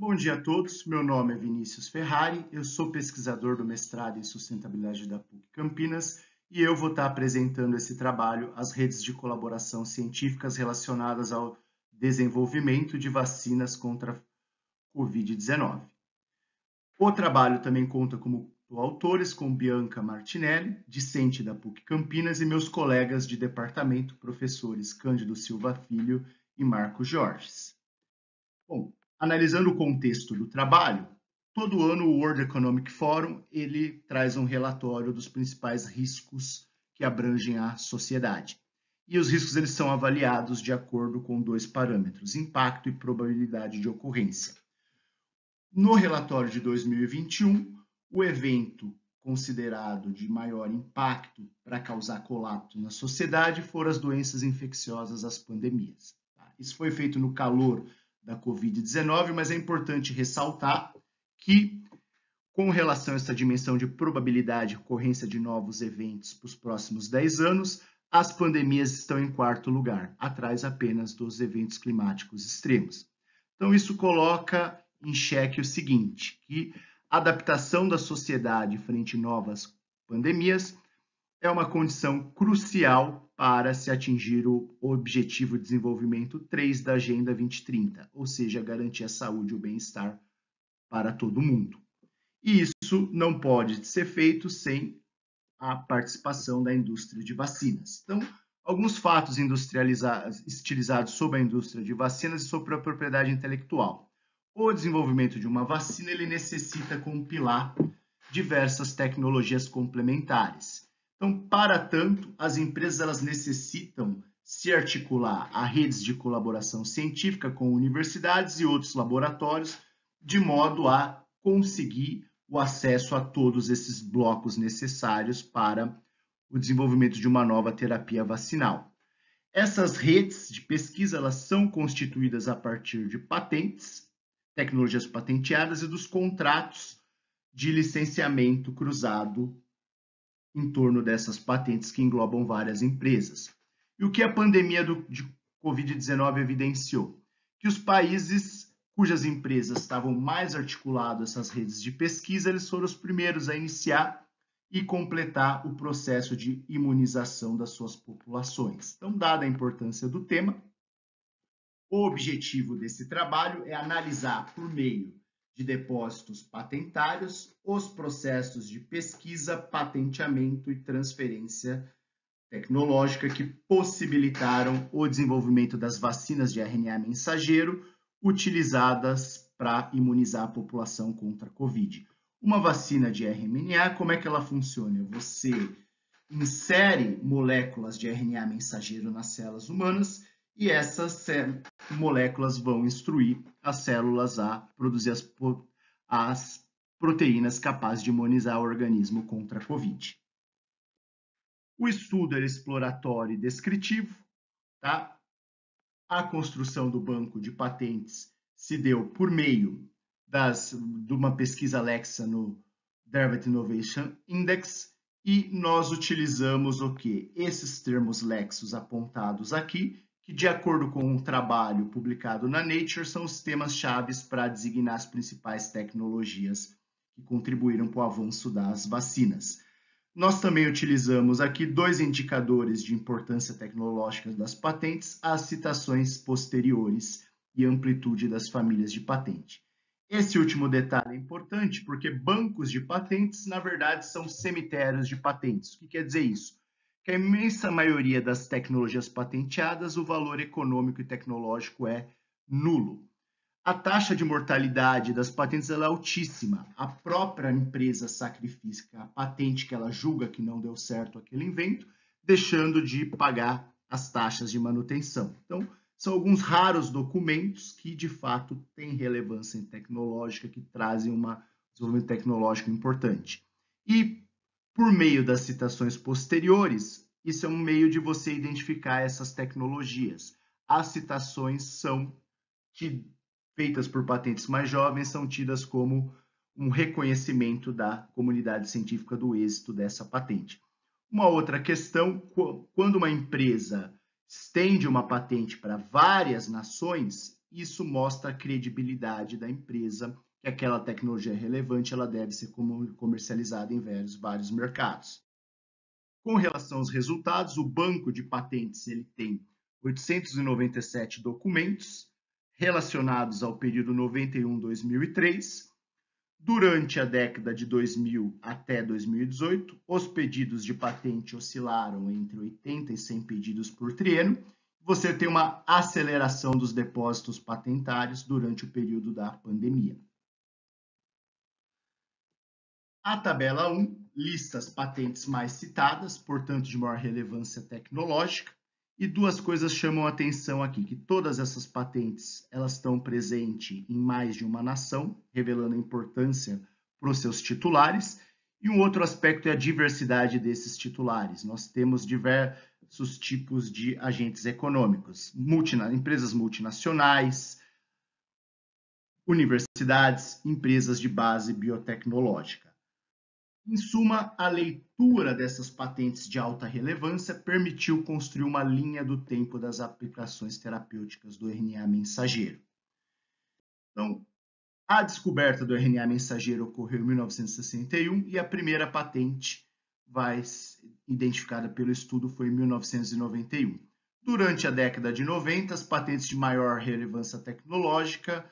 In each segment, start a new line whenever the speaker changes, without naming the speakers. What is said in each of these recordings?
Bom dia a todos, meu nome é Vinícius Ferrari, eu sou pesquisador do mestrado em sustentabilidade da PUC Campinas e eu vou estar apresentando esse trabalho, as redes de colaboração científicas relacionadas ao desenvolvimento de vacinas contra a Covid-19. O trabalho também conta como autores com Bianca Martinelli, discente da PUC Campinas, e meus colegas de departamento, professores Cândido Silva Filho e Marco Jorges. Bom, analisando o contexto do trabalho, todo ano o World Economic Forum ele traz um relatório dos principais riscos que abrangem a sociedade. E os riscos eles são avaliados de acordo com dois parâmetros, impacto e probabilidade de ocorrência. No relatório de 2021, o evento considerado de maior impacto para causar colapso na sociedade foram as doenças infecciosas, as pandemias. Isso foi feito no calor da Covid-19, mas é importante ressaltar que, com relação a essa dimensão de probabilidade de ocorrência de novos eventos para os próximos 10 anos, as pandemias estão em quarto lugar, atrás apenas dos eventos climáticos extremos. Então, isso coloca em xeque o seguinte, que a adaptação da sociedade frente a novas pandemias é uma condição crucial para se atingir o Objetivo de Desenvolvimento 3 da Agenda 2030, ou seja, garantir a saúde e o bem-estar para todo mundo. E isso não pode ser feito sem a participação da indústria de vacinas. Então, alguns fatos estilizados sobre a indústria de vacinas e sobre a propriedade intelectual. O desenvolvimento de uma vacina ele necessita compilar diversas tecnologias complementares. Então, para tanto, as empresas elas necessitam se articular a redes de colaboração científica com universidades e outros laboratórios, de modo a conseguir o acesso a todos esses blocos necessários para o desenvolvimento de uma nova terapia vacinal. Essas redes de pesquisa elas são constituídas a partir de patentes, tecnologias patenteadas e dos contratos de licenciamento cruzado em torno dessas patentes que englobam várias empresas. E o que a pandemia de Covid-19 evidenciou? Que os países cujas empresas estavam mais articuladas essas redes de pesquisa, eles foram os primeiros a iniciar e completar o processo de imunização das suas populações. Então, dada a importância do tema, o objetivo desse trabalho é analisar por meio de depósitos patentários os processos de pesquisa, patenteamento e transferência tecnológica que possibilitaram o desenvolvimento das vacinas de RNA mensageiro utilizadas para imunizar a população contra a Covid. Uma vacina de RNA, como é que ela funciona? Você insere moléculas de RNA mensageiro nas células humanas e essas moléculas vão instruir as células a produzir as proteínas capazes de imunizar o organismo contra a Covid. O estudo era exploratório e descritivo, tá? A construção do banco de patentes se deu por meio de uma pesquisa Alexa no Derived Innovation Index e nós utilizamos o que? Esses termos Lexos apontados aqui, que de acordo com um trabalho publicado na Nature, são os temas-chave para designar as principais tecnologias que contribuíram para o avanço das vacinas. Nós também utilizamos aqui dois indicadores de importância tecnológica das patentes, as citações posteriores e amplitude das famílias de patente. Esse último detalhe é importante porque bancos de patentes, na verdade, são cemitérios de patentes. O que quer dizer isso? Que a imensa maioria das tecnologias patenteadas, o valor econômico e tecnológico é nulo. A taxa de mortalidade das patentes é altíssima. A própria empresa sacrifica a patente que ela julga que não deu certo aquele invento, deixando de pagar as taxas de manutenção. Então, são alguns raros documentos que, de fato, têm relevância tecnológica, que trazem um desenvolvimento tecnológico importante. E, por meio das citações posteriores, isso é um meio de você identificar essas tecnologias. As citações são feitas por patentes mais jovens são tidas como um reconhecimento da comunidade científica do êxito dessa patente. Uma outra questão, quando uma empresa estende uma patente para várias nações, isso mostra a credibilidade da empresa, que aquela tecnologia é relevante, ela deve ser comercializada em vários mercados. Com relação aos resultados, o banco de patentes ele tem 897 documentos relacionados ao período 91-2003. Durante a década de 2000 até 2018, os pedidos de patente oscilaram entre 80 e 100 pedidos por triênio. Você tem uma aceleração dos depósitos patentários durante o período da pandemia. A tabela 1 lista as patentes mais citadas, portanto de maior relevância tecnológica, e duas coisas chamam a atenção aqui, que todas essas patentes elas estão presentes em mais de uma nação, revelando a importância para os seus titulares, e um outro aspecto é a diversidade desses titulares. Nós temos diversos tipos de agentes econômicos, empresas multinacionais, universidades, empresas de base biotecnológica. Em suma, a leitura dessas patentes de alta relevância permitiu construir uma linha do tempo das aplicações terapêuticas do RNA mensageiro. Então, a descoberta do RNA mensageiro ocorreu em 1961 e a primeira patente identificada pelo estudo foi em 1991. Durante a década de 90, as patentes de maior relevância tecnológica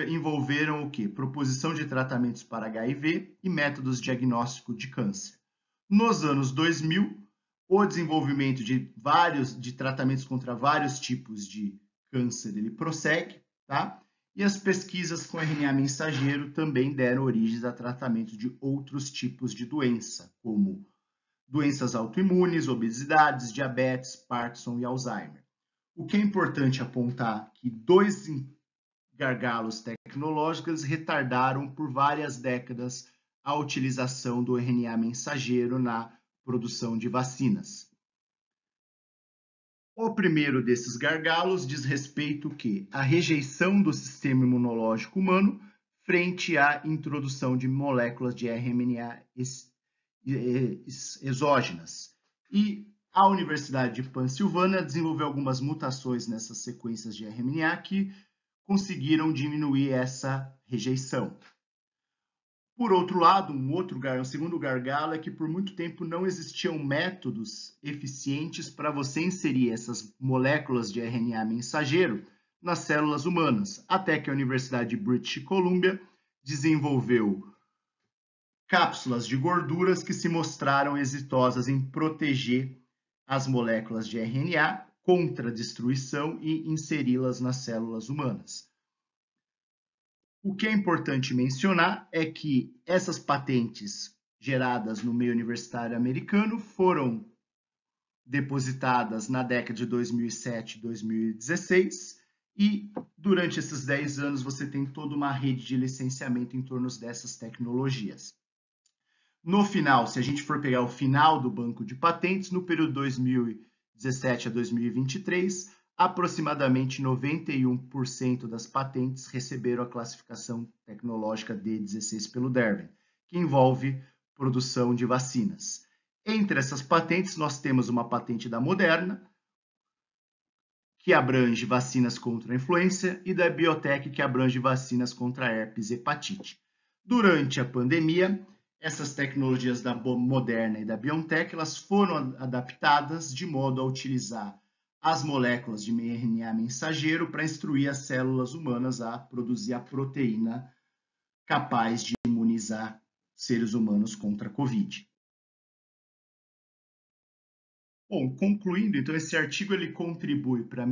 envolveram o quê? Proposição de tratamentos para HIV e métodos diagnóstico de câncer. Nos anos 2000, o desenvolvimento de tratamentos contra vários tipos de câncer ele prossegue, tá? E as pesquisas com RNA mensageiro também deram origem a tratamento de outros tipos de doença, como doenças autoimunes, obesidades, diabetes, Parkinson e Alzheimer. O que é importante apontar que dois gargalos tecnológicos retardaram por várias décadas a utilização do RNA mensageiro na produção de vacinas. O primeiro desses gargalos diz respeito à rejeição do sistema imunológico humano frente à introdução de moléculas de RNA exógenas. E a Universidade de Pensilvânia desenvolveu algumas mutações nessas sequências de RNA que conseguiram diminuir essa rejeição. Por outro lado, um segundo gargalo é que por muito tempo não existiam métodos eficientes para você inserir essas moléculas de RNA mensageiro nas células humanas, até que a Universidade de British Columbia desenvolveu cápsulas de gorduras que se mostraram exitosas em proteger as moléculas de RNA contra a destruição e inseri-las nas células humanas. O que é importante mencionar é que essas patentes geradas no meio universitário americano foram depositadas na década de 2007 e 2016 e durante esses 10 anos você tem toda uma rede de licenciamento em torno dessas tecnologias. No final, se a gente for pegar o final do banco de patentes, no período 2017 a 2023, aproximadamente 91% das patentes receberam a classificação tecnológica D16 pelo Derwent, que envolve produção de vacinas. Entre essas patentes, nós temos uma patente da Moderna, que abrange vacinas contra a influenza, e da Biotech, que abrange vacinas contra herpes e hepatite. Durante a pandemia, essas tecnologias da Moderna e da BioNTech elas foram adaptadas de modo a utilizar as moléculas de RNA mensageiro para instruir as células humanas a produzir a proteína capaz de imunizar seres humanos contra a Covid. Bom, concluindo, então esse artigo ele contribui para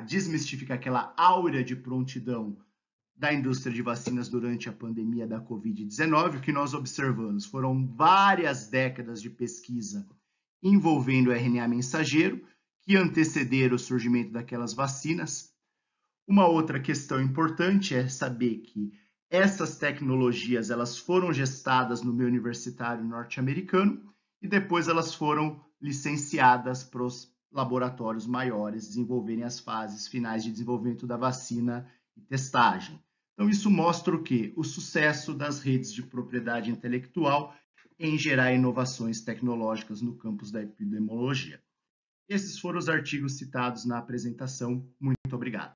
desmistificar aquela áurea de prontidão da indústria de vacinas durante a pandemia da Covid-19. O que nós observamos foram várias décadas de pesquisa envolvendo o RNA mensageiro que antecederam o surgimento daquelas vacinas. Uma outra questão importante é saber que essas tecnologias elas foram gestadas no meio universitário norte-americano e depois elas foram licenciadas para os laboratórios maiores desenvolverem as fases finais de desenvolvimento da vacina e testagem. Então, isso mostra o quê? O sucesso das redes de propriedade intelectual em gerar inovações tecnológicas no campus da epidemiologia. Esses foram os artigos citados na apresentação. Muito obrigado.